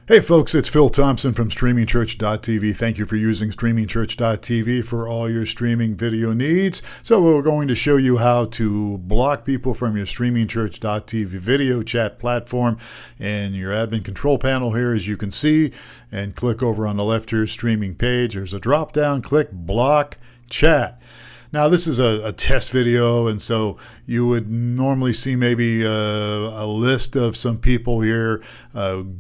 Hey folks, it's Phil Thompson from StreamingChurch.tv. Thank you for using StreamingChurch.tv for all your streaming video needs. So we're going to show you how to block people from your StreamingChurch.tv video chat platform in your admin control panel here, as you can see, and click over on the left here, streaming page. There's a drop down, click block chat. Now, this is a test video, and so you would normally see maybe a list of some people here,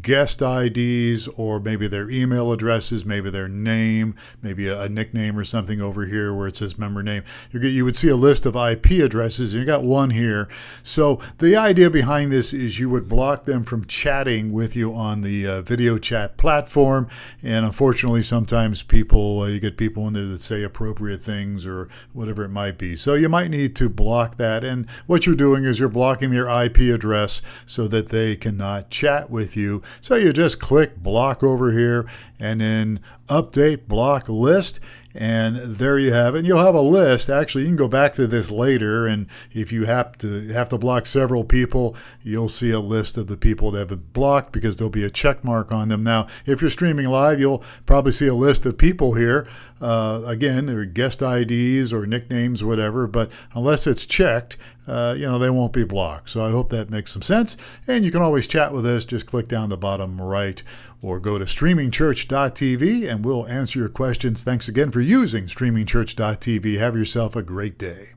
guest IDs, or maybe their email addresses, maybe their name, maybe a nickname or something over here where it says member name. You would see a list of IP addresses, and you got one here. So the idea behind this is you would block them from chatting with you on the video chat platform, and unfortunately sometimes you get people in there that say appropriate things or whatever it might be. So you might need to block that. And what you're doing is you're blocking their IP address so that they cannot chat with you. So you just click block over here and then update block list. And there you have it. And you'll have a list. Actually, you can go back to this later, and if you have to block several people, you'll see a list of the people that have been blocked because there'll be a check mark on them. Now, if you're streaming live, you'll probably see a list of people here. Again, they're guest IDs or nicknames, whatever, but unless it's checked, they won't be blocked. So I hope that makes some sense. And you can always chat with us. Just click down the bottom right or go to StreamingChurch.tv and we'll answer your questions. Thanks again for using StreamingChurch.tv. Have yourself a great day.